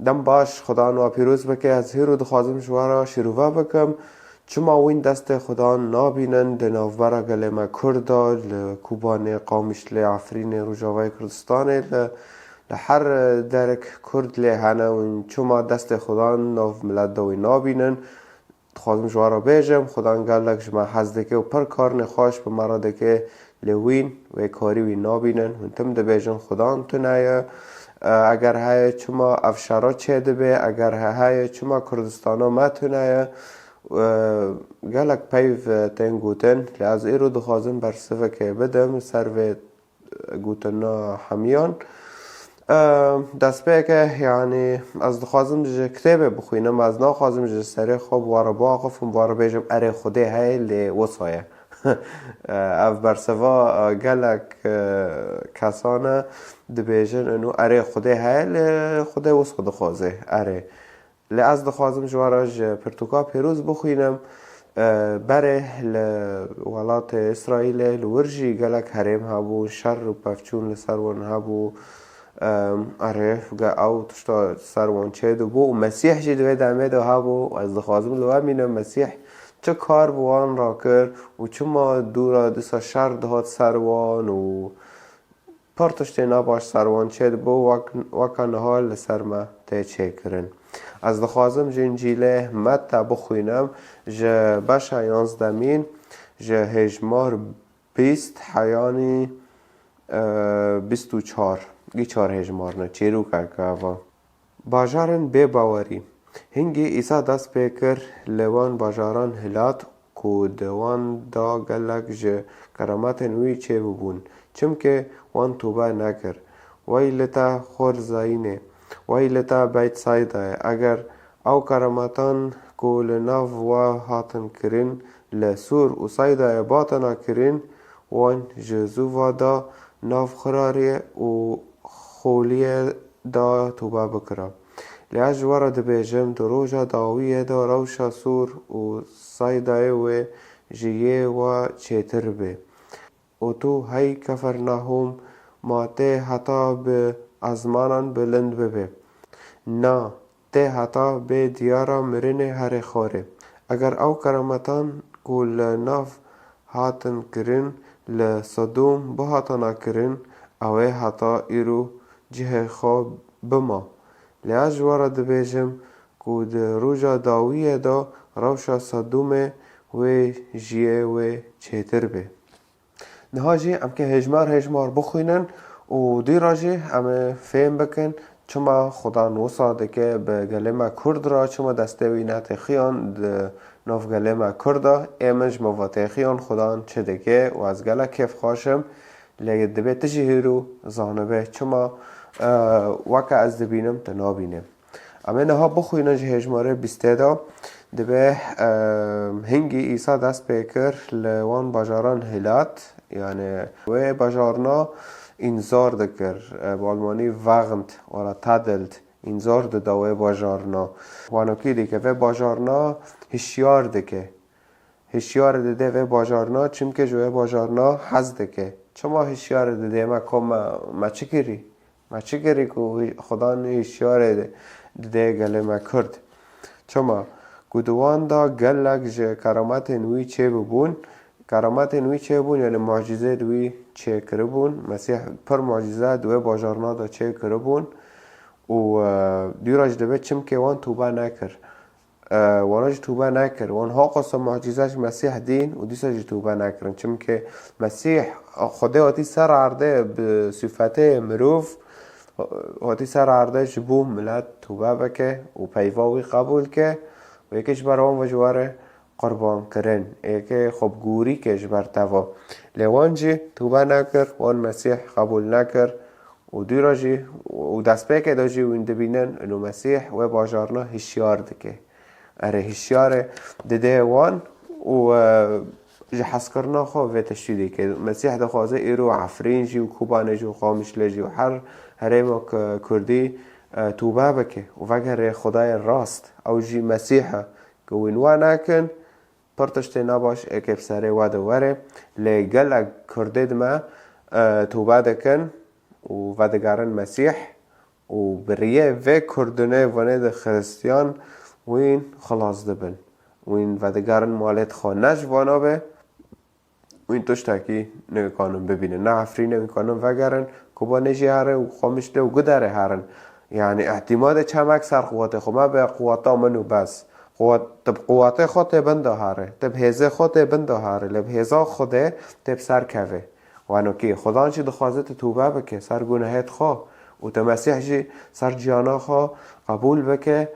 دم باش خدا نو پیروز بکه. از هیرو دخوازم شوارا شروع بکم چما وین دست خدا نابینن دناوبرا گله ما کردا لکوبان قومش لعفرین روجاوای کردستان لحر درک کرد لحنه و چما دست خدا ناف ملت دوی نابینن خواستم شوارا بیجم خدا گلک شما حزدکه و پر کار نخواش به مرادکه لوین و کاری وی نابینن و تم ده بیجم خدا تنایه اگر های چما افشارا چه دبه اگر های چما کردستانا ما تنایه گلک پیو تین گوتن لعز ایرو دخوازم بر صفه که بدم سر و گوتنا همیان دست به که یعنی از دخوازم جه کتابه بخوینم از نخوازم جه سری خوب وارا باقفم وارا بیجم اره خوده های لی وصایه اف برسوا گلک کسانه دبیجن انو اره خوده های لی خوده وص خود خوازه اره لی از دخوازم جوارا جه پرتوکا پیروز بخوینم بره لولات اسرائیل لورجی گلک حریم هبو شر و پفچون لسرون هبو اره او تشتا سروان چه دو بو مسیح جی دوی دمه دو هبو و از دخوازم لو امینم مسیح چه کار بوان را کر و چه ما دورا دسا شر دهات سروان و پرتشتی نباش سروان چه دو بو وکن حال لسر ما تی چه کرن از دخوازم جنجیله مت بخوینم جه بشا یانزدمین جه هجمار 20 حیانی 24 گی 4 هجمار نه چیرو که باجارن بی باوری هنگی ایسا دست پیکر لوان باجاران هلات کو دوان دا گلک جه کرامت نوی چه ببون چم که وان توبه نکر ویلتا خور زاینه ویلتا بیت سایده اگر او کرامتان کو لناف و هاتن کرین لسور و سایده باتنا کرین وان جزو و دا ناف خراریه و خولیه دا توبه بکرم لیاج ورا دبیجم دو روژا داویه دا روشا سور و سایده و جیه و چیتر بی و تو هی کفرناهم ما ته حتا به ازمانان بلند ببه نا ته حتا به دیارا مرین هر خوره اگر او کرامتان کل ناف هاتن کرن لصدوم بهاتنا کرن اوه حتا ایرو جه خواب بما لیاج ورا دبیجم کو ده روژا داویه دا روشا صدومه و جیه و چیتر به نهاجی ام که هجمار بخوینن و دی راجی ام فهم بکن چما خدا نوصاده که به گلما کرد را چما دسته وینت خیان ناف گلما کرده ایمنج موات خیان خدا چه دکه و از گله کف خواشم لیگ دبی تجهیرو زانبه چما وکا از دبینم تنابینم اما نها بخوینن جه هجماره 20 دا دبه هنگی ایسا دست پیکر لوان باجاران هلات یعنی و باجارنا انذار دکر بالمانی وغند ولا تدلت انذار داوه باجارنا وانوکی دیگه و باجارنا هشیار دکه هشیار دده و باجارنا چیم که جوه باجارنا حز دکه چما هشیار دده ما چه کری که خدا هشیار دده گله ما کرد چما گودوان دا گلک جه کرامت نوی چه ببون کرامت نوی چه بون یعنی معجزه دوی چه کربون مسیح پر معجزه دوی باجارنا دا چه کربون و دیراج دبه چم که وان توبه نکر واناج توبه نکر وان ها قصه معجزهش مسیح دین و دیسا جی توبه نکرن چم که مسیح خدا هاتی سر عرده به صفته مروف هاتی سر عرده جبو ملت توبه بکه و پیواوی قبول که و یکیش برام و جواره قربان کرن یکی خب گوری کش بر توا لیوانجی توبه نکر وان مسیح قبول نکر و دیراجی و دست پیکه داجی و این دبینن انو مسیح و باجارنا هشیار دکه اره هشیار دده وان و جحس کرنا خو و تشتیدی که مسیح دخوازه ایرو عفرین جی و کوبانه جی و خامش لجی و هر ما کردی توبه بکه و وگر خدای راست او جی مسیحه که وینوا نکن پرتشتی نباش اکیب سره وده وره لگل کرده دمه توبه دکن و ودگارن مسیح و بریه و کردنه ونه ده خرستیان وین خلاص دبن وین و دگرن مالت خانش وانا به وین تشتاکی نمیکنم ببینه نه عفری نمیکنم وگرن کبا نجی هره و خامشته و گدره هرن یعنی اعتماد چمک سر قوته خو ما به قواتا منو بس تب قواته خود بنده هاره تب هزه خود بنده هاره لب هزا خوده تب سر کوه وانو کی خدا چی دخوازت توبه بکه سر گناهت خو و تمسیح جی سر جیانا خو قبول بکه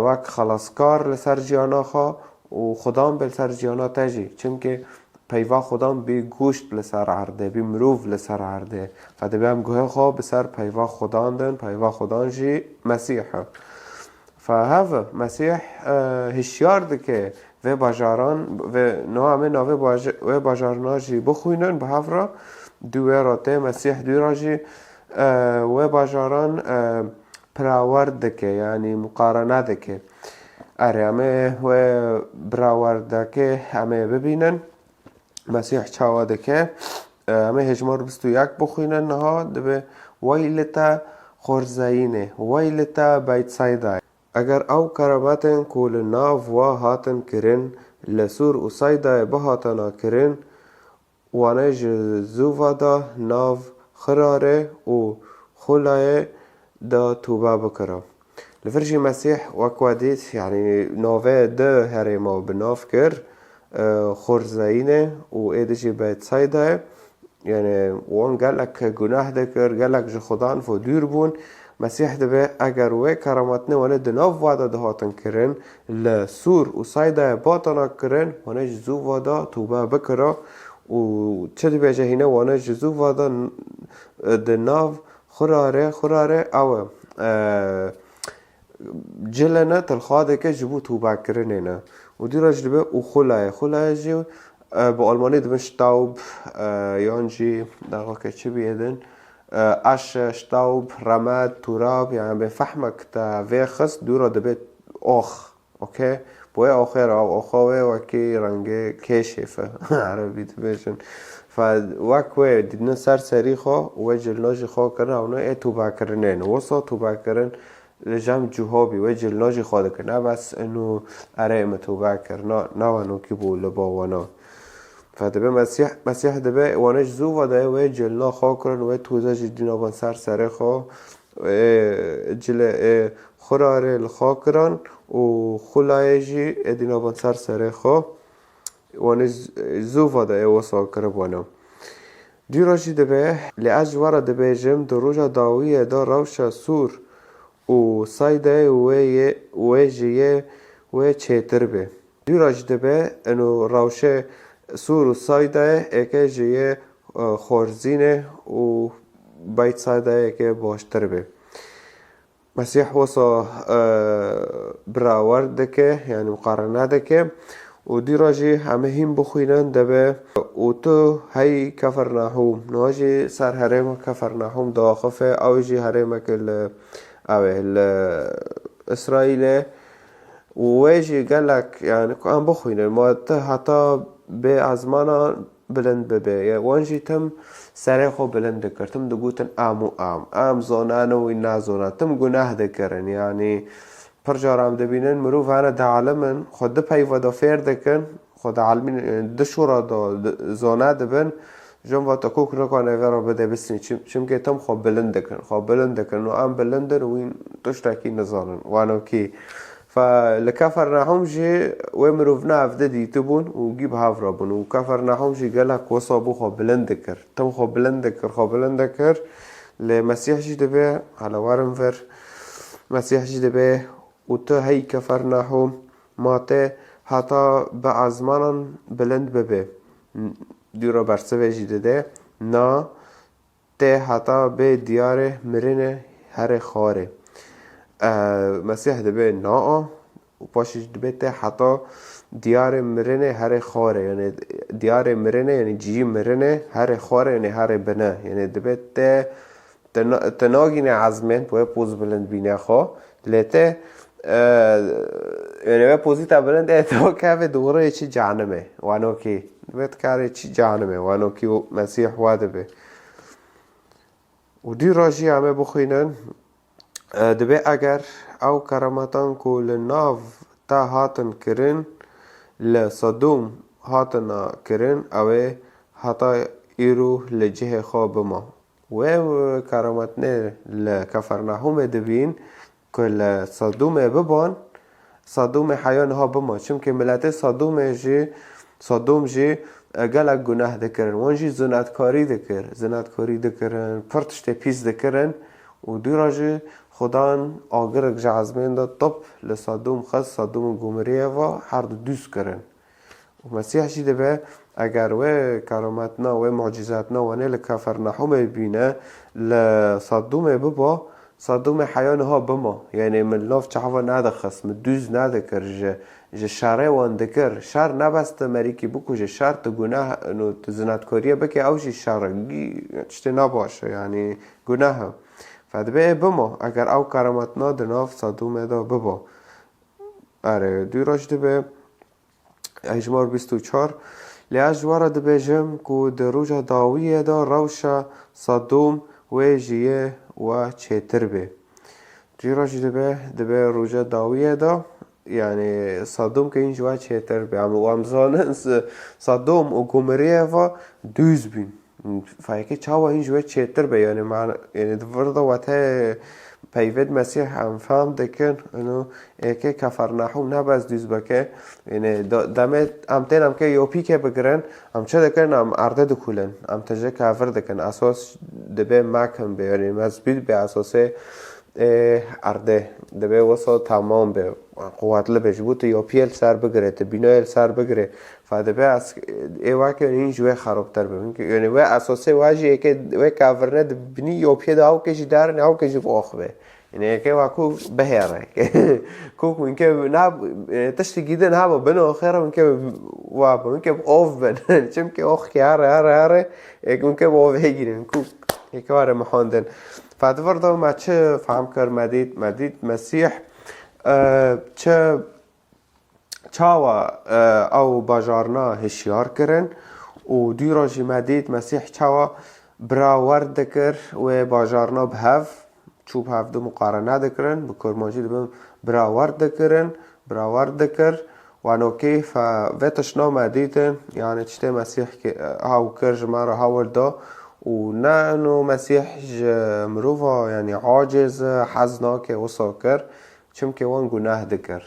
وک خلاصکار لسر جیانا خو و خدام بل سر جیانا تجی چونکه پیوا خدام بی گوشت لسر عرده بی مروف لسر عرده فده بیم گوه خواه بسر پیوا خدان دن پیوا خدان جی مسیحه فهذا مسیح هشیار دکه و باجاران و نوامه نوه و باجارنا جی بخوینن به هفرا دوه راته مسیح دو را جی و باجاران پراورد دکه یعنی مقارنه دکه اره همه و براورد دکه همه ببینن مسیح چاواده که همه هجمار 21 بخوینن نها دبه ویلتا خورزاینه ویلتا بیت سایده اگر او کرامتن کول ناو و هاتن کرن لسور و سایده بهاتنا کرن وانه جزوفا دا ناو خراره و خلای دا توبه بکره لفرجي مسيح وكواديت يعني نوفي ده هري ما بناف كر خورزاینه و ایدشی باید سایده یعنی وان گلک گناه دکر گلک جو خدان فو دور بون مسیح دبه اگر وی کرامتنه وانه دناف وادا دهاتن کرن لسور و سایده باتانا کرن وانه جزو وادا توبه بکره و چه دبه جهینه وانه جزو وادا دناف خراره او جلنه تلخواده که جبو توبه کرنه نه و دی راجبه او خلای جی با آلمانی دبن شتاوب یانجی دقیقا که چه بیدن اش شتاوب رمد تراب یعنی به فهمک تا وی خست دورا دبه آخ اوکی بوی آخر آخاوه وکی رنگه کشیفه عربی دبیشن فوکوه دیدن سر سری خواه و جلناجی خواه کرن اونه ای توبه کرنه نوسا توبه کرن لجام جوهابی و جلناجی خواده که نه بس انو اره متوبه کر نه وانو کی بو لباوانا فدبه مسیح دبه وانش زو و ده و جلنا خواه کرن و توزه جدینا بان سر خواه جل خوراره لخواه کرن و خلای جی ادینا بان سر خواه وانش زو و ده وصا کربانا دیراجی دبه لعجوار دبه جم دروجا داویه دا روش سور و سایده و جیه و چهتر به دیراج دبه انو روشه سور و سایده اکه جیه خورزینه و بیت سایده اکه باشتر به مسیح وصا براورد دکه یعنی مقارنه دکه و دیراجی همه هم بخوینن دبه و تو هی کفرناحوم نواجی سر حرم کفرناحوم داخفه او جی حرم کل اسرائیل ویجی گلک یعنی هم بخوینه ما حتی به ازمانا بلند ببه وانجی تم سره خو بلند دکرتم دگوتن ام زونان و اینا زونان تم گناه دکرن یعنی پرجارم دبینن مروف هنه ده عالمن خود ده پیوا دا فیر دکن خود عالمین ده شورا دا زونه دبن جم و تکوک نکنه ورا بده بسنی چیم که تم خواب بلند دکن و ام بلندن و این تشتاکی نزانن وانو کی فلكفرناهم جي ومروفنا افده ديتبون وجيب هافرابون وكفرناهم جي قالك وصابو خو بلندكر تم خو بلندكر لمسيح جي دبي على وارنفر مسيح جي دبي وتو هي كفرناهم ماته حتى بعزمانا بلند ببي ديرو برسوه جي دده نا ته حتى به ديار مرنه هر خاره مسیح دبه نا و پاشش دبه ته حتی دیار مرنه هر خاره یعنی دیار مرنه یعنی جی مرنه هر خاره یعنی هر بنه یعنی دبه ته تناگین عزمین باید پوز بلند بینه خواه لیته یعنی باید پوزی تا بلند ایتو که دوره چی جهنمه وانو کی باید کاره چی جهنمه وانو کی مسیح واده به و دی راجی همه بخوینن دبی اگر او کرامتان کو لناف تا هاتن کرن لصدوم هاتنا کرن اوه هاتا ایرو لجه خواب ما و کرامتنه لکفرناهوم دبین که لصدوم ببان صدوم حیان ها بما چون که ملت صدوم جی گلک گناه دکرن وانجی زنادکاری دکرن پرتشت پیس دکرن و دو راجی خدان آگرک جعزمین دا طب لصدوم خست صدوم گمریه و هر دوست کرن و مسیح جی دبه اگر و کرامتنا و معجزاتنا و نیل کفرناهوم بینه لصدوم ببا صدوم حیان ها بما یعنی من لاف چحوا ندخست من دوز ندکر جه شره وان دکر شر نبست مریکی بکو جه شر تو گناه نو تزنادکاریه بکه او جه شرگی چطه نباشه یعنی گناه فدبه بما اگر او کرامتنا دناف صدوم دا ببا اره دوی راج دبه اجمار 24 لیاجوار دبه جم کو دروجه داویه دا روشه صدوم و جیه و چهتر به جیراش دبه روجه داویه دا یعنی صدوم که اینجا چهتر به و امزانه صدوم و گمریه و دوز بین فایکه چاوا اینجا چهتر به یعنی دورده وقته پیوید مسیح هم فهم دکن انو که کفرناهوم نباز دوز بکه یعنی دمه امتین هم که یوپی که بگرن هم چه دکن هم ارده دکولن هم تجه کافر دکن اساس دبه مکم به یعنی مزبید به اساس ارده دبه وصل تمام به قوت لبش بود یوپیل سر بگره تبینایل سر بگره فدبه از ایوا که این جوه خرابتر ببین یعنی و اساسه واجی که و کافر نه بنی یوپی دا او کشی دار نه او کشی فوخه یعنی که واکو بهره کوک من که نه تشتی گیده نه با بنو آخره من که واب من که اوف بن چم که آخ که هره من که اوف هگیرن کوک یک واره محاندن فدور دا ما چه فهم کر مدید مسیح چه چاوا او باجارنا هشیار کرن و دوی راجی مدید مسیح چاوا براورد دکر و باجارنا بهف چوب هفته مقارنه دکرن بکر ماجید بهم براورد دکر و نوکی فوتشنا مدیدن یعنی چته مسیح که هاو کرج مرا هاول دا و نه نو مسیح مروفا یعنی عاجز حزناک و ساکر چم که وان گناه دکر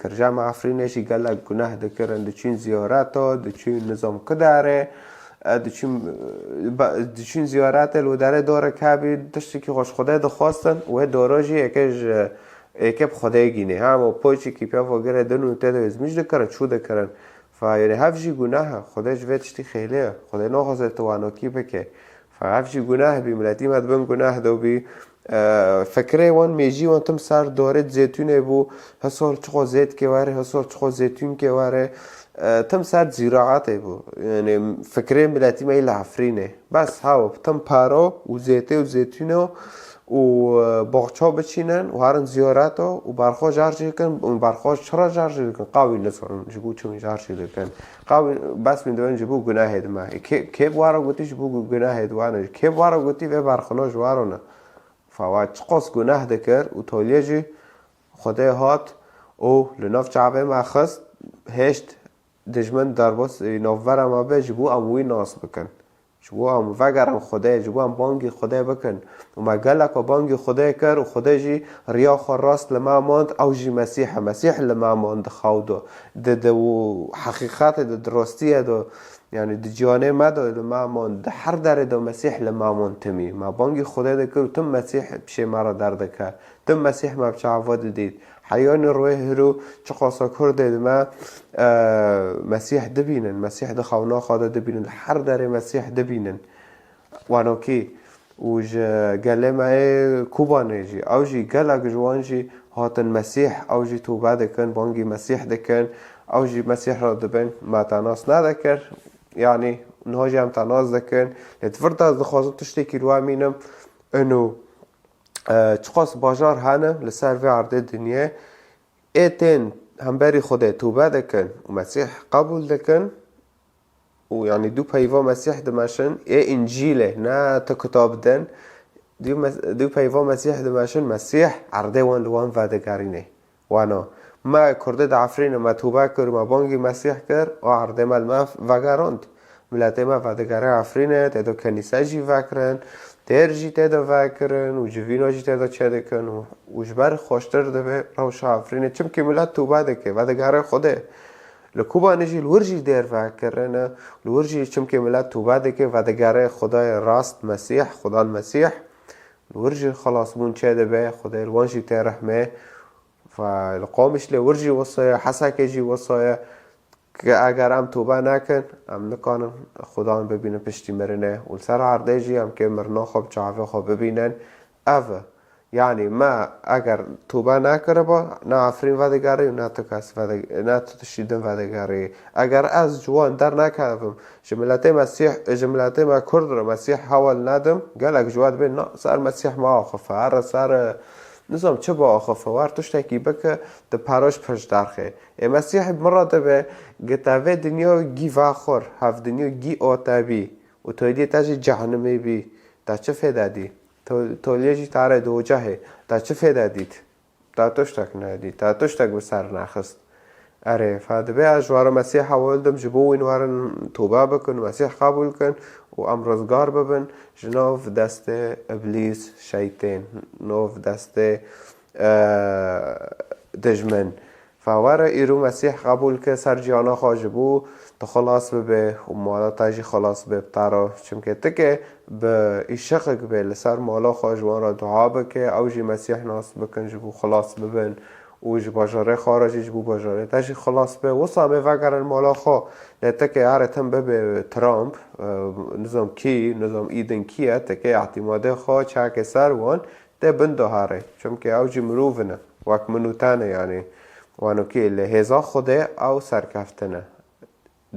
جمع افرینشی گلک گناه دکرن دچین زیارتا دچین نظام کداره دچین زیارت الوداره داره که بید دشتی که خوش خدای دخواستن و داراجی یکب خدای گینه هم پوچی که پیا وگره دنو تده ازمیش دکرن چو دکرن فیعنی هفجی گناه خدای جویتشتی خیلیه خدای ناخوزه تواناکی بکه فهفجی گناه بی ملتی مدبن گناه دو بی فکره وان میجی وان تم سر دارد زیتونه بو هسال چخوا زیت که واره هسال چخوا زیتون که واره تم سر زراعته بو یعنی فکره ملتی ما ایل عفرینه بس هاو تم پارا و زیته و زیتونه و باغچا بچینن و هرن زیارت و برخوا جارجی کن و برخوا چرا جارجی کن قاوی نسان جبو چون جارجی کن قاوی بس من دوان جبو گناه هد ما که وارا گوتی جبو گناه هد وانه که وارا گوتی و برخنا جوارونه فواد چقص گناه دکر و تولیجی خدای هات او لناف چعبه ما خست هشت دجمن درباس نوور ما به جبو اموی ناس بکن جبو ام وگرم خدای جبو ام بانگی خدای بکن و ما گلک و بانگی خدای کر و خدای جی ریا خور راست لما ماند او جی مسیح لما ماند خودو دو حقیقت دو درستیه دو یعنی د جانه ما دا لما ماند هر در دو مسیح لما ماند تمی ما بانگی خدای دکر و تم مسیح بشه مرا درد که تم مسیح ما بچه عواد دید حیان روی رو چه قاسا کرده ما مسیح دبینن مسیح دخونا خواده دبینن هر در مسیح دبینن وانو کی و گله ما کوبانه جی او جی گلک جوان جی هاتن مسیح او جی توبه دکن بانگی مسیح دکن او جی مسیح را دبن ما تناس ندکر یعنی نهاجی هم تناس دکن لتفرد از دخوازم تشتکی رو امینم انو چقاس باجار هنه لسر و عرض دنیا ایتین هم بری خوده توبه دکن و مسیح قبول دکن و یعنی دو پیوا مسیح دمشن ای انجیله نه تا کتاب دن دو پیوا مسیح دمشن مسیح عرده وان لوان ودگرینه وانا ما کرده دا عفرین ما توبه کر ما بانگی مسیح کر و عرده مل ما وگراند ملت ما ودگره عفرینه تیدو کنیسه جی وکرن تیر جی تیدو وکرن و جوینا جی تیدو چه دکن و جبر خوشتر ده روش عفرینه چم که ملت توبه دکه ودگره خوده لکوبا نجی الورجی دیر وکرن الورجی چم که ملت توبه دکه ودگره خدای راست مسیح خدا المسیح الورجي خلاص بون چه به خدای الوانجی ترحمه فالقومش لورجي وصايا حسك يجي وصايا که اگر هم توبه نکن هم نکانن خدا ببینه پشتی مرنه و سر عرده جی هم که مرنا خوب چاوه خوب ببینن اوه یعنی ما اگر توبه نکره با نه عفرین ودگاری و نه تو کس نه تو تشیدن ودگاری اگر از جوان در نکردم جملت ما کرد رو مسیح حوال ندم گلک جواد بین نه سر مسیح ما آخفه هر سر نظام چه با آخفه ور توش تکی بکه ده پراش پش درخه مسیح مراده به گتاوه دنیا گی واخور هف دنیا گی آتابی و تویدی تاجی جهنمی بی تا چه فیده دی تولیجی تاره دو جهه تا چه فیده دید تا توشتک ندید تا توشتک به سر نخست اره فادبه اجوار مسیح حوال دم جبو این وارن توبه بکن مسیح قبول کن و امروزگار ببن جناف دست ابلیس شیطان نوف دست دجمن فواره ایرو مسیح قبول که سر جانا خواجبو تو خلاص ببه و مالا تاجی خلاص بب تارا چمکه تکه به ایشقق به لسر مالا خواجوان را دعا بکه او جی مسیح ناس بکن جبو خلاص ببن و جی باجاره خارجی جبو باجاره تاجی خلاص به وصامه وگرن مالا خوا لتکه عرتم ببه ترامپ نظام ایدن کیه تکه اعتماده خوا چاک سر وان ده بندو هاره چمکه او جی مروفنه وک منوتانه یعنی وانو که لحظه خوده او سرکفتنه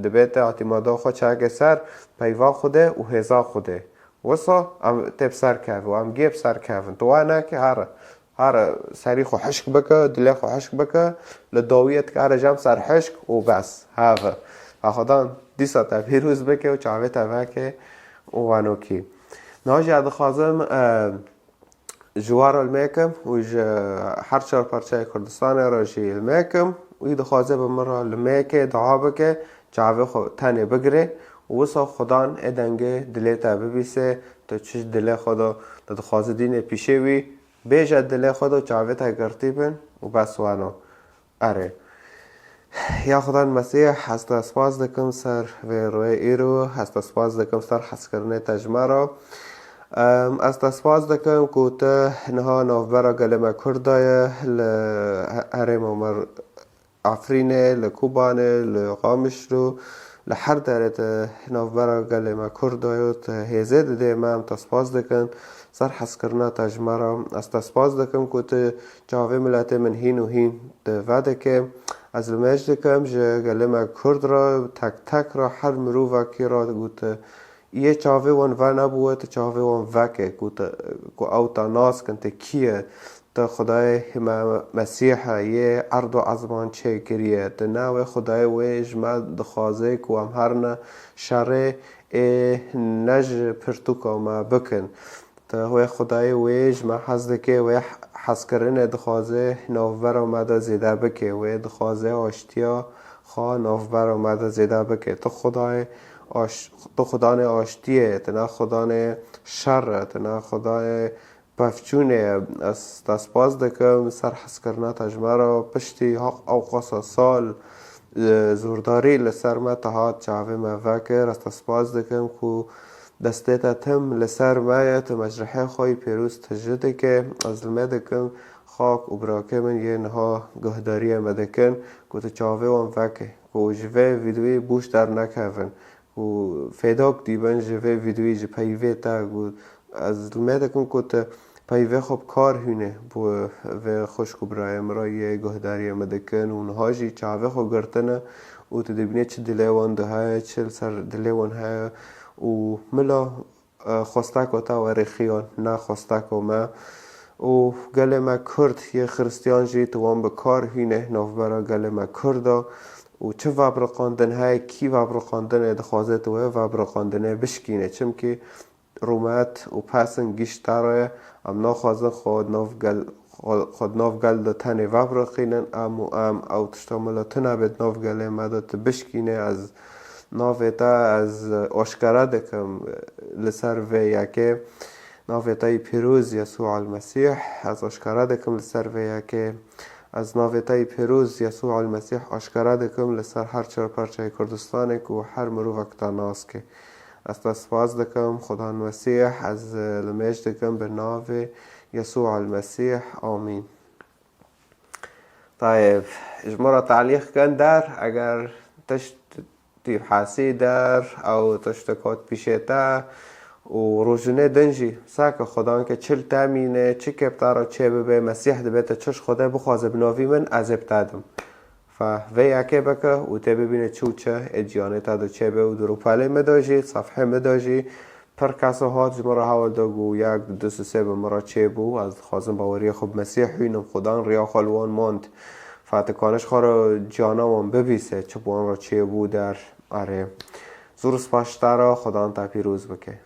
دبیت اعتمادا خود چاک سر پیوا خوده و هزا خوده وصا ام تب سر که و ام گیب سر که تو انا که هر سری خو حشک بکه دل خو حشک بکه لداویت که هر جام سر حشک و بس هاو خدا دیسا تا پیروز بکه و چاوه تا که وانو کی ناجی اد خازم جوار المکم و هر چهار پرچه کردستان را جی المکم و اید خوازه بمرا المکه دعا بکه چاوه خو تنه بگره و وصا خدان ادنگه دلیتا ببیسه تو چش دل خدا تو خوازه دینه پیشه وی بیجه دل خدا چاوه تا گرتی بین و بس وانو اره یا خدا مسیح هست اسپاس دکم سر و روی ایرو هست اسپاس دکم سر حس کرنه تجمه را از تسپاس دکم که تا نها نوبرا گلمه کردای لحرم عمر عفرینه لکوبانه لقامش رو لحر دارت نوبرا گلمه کردای تا هزه ده ما هم تسپاس دکن سر حس کرنا تجمرا از تسپاس دکم که تا جاوه ملت من هین و هین ده که از المجد دکم جه گلمه کرد را تک تک را هر مروفه کی را گوته یه چاوه وان و نبوه تا چاوه وان وکه که او تا ناس کن تا کیه تا خدای مسیحه یه عرض و عظمان چه کریه تا نوه خدای ویج ما دخوازه که هم هرنا شره نج پرتوکا ما بکن تا هوی خدای ویج ما حزده که وی حس کرنه دخوازه نوور آمده زیده بکه وی دخوازه آشتیا خواه نوور آمده زیده بکه تا خدای تو خدا نه آشتیه تنا خدا نه شر تنا خدا پفچونه از تسپاس دکم سر حس کرنا تجمرا پشتی حق اوقاس سال زورداری لسر ما تهات چاوه ما وکر از تسپاس دکم کو دسته تا تم لسر ما تو مجرحه خوی پیروز تجده که از المدکم خاک و براکه من یه نها گهداری مدکن کو تو چاوه وان وکه کو جوه ویدوی بوش در نکهون و فیداک دیبن جوه ویدوی جه پیوه تا از المده کن که پیوه خوب کار هونه و خوشکو برای مرای گهداری مدکن و نهاجی چاوه خوب گرتنه و تدبینه چه دلیوان ده های چه سر دلیوان های و ملا خواستک و تا ورخیان نه خواستک و ما و گله ما کرد یه خرستیان جی توان به کار هونه نوبرا گله ما کرده و چه وابر قاندن های کی وابر قاندن دخوازه تو وابر قاندنه بشکینه چم که رومت و پسن گیشتره ام ناخوازن خود نافگل دا تنی وبرقینن ام او تشتاملاتنا بید نافگله مدات بشکینه از نافتا از اشکره دکم لسر و یکه نافتا پیروز یسوع المسیح از اشکره دکم لسر و یکه از نافتا پیروز یسوع المسیح اشکره دکم لسر هر چر پرچه کردستانه که و هر مرو وقتا ناس که از تسپاز دکم خدا المسیح از لمیش دکم به ناو يسوع المسيح آمين. طيب اجمرا تعلیق کن در اگر تشت تبحثی در او تشتکات پیشتا و روزنه دنجی ساک خدا که چل تامینه چه کبتارا چه به مسیح دبیت چش خدا بخوازه بناوی من از ابتدم فوی اکه بکه و تی ببینه چه اجیانه تا دو چه به و درو پاله مداجی صفحه مداجی پر کسا هات جمرا حوال داگو یک دو سه به مرا چه بو از خازم باوری خوب مسیح وینم خدا ریا خالوان ماند فاتکانش خارا جانوان ببیسه چه بوان را چه بو در آره زور سپاشتارا خدا تا پیروز بکه.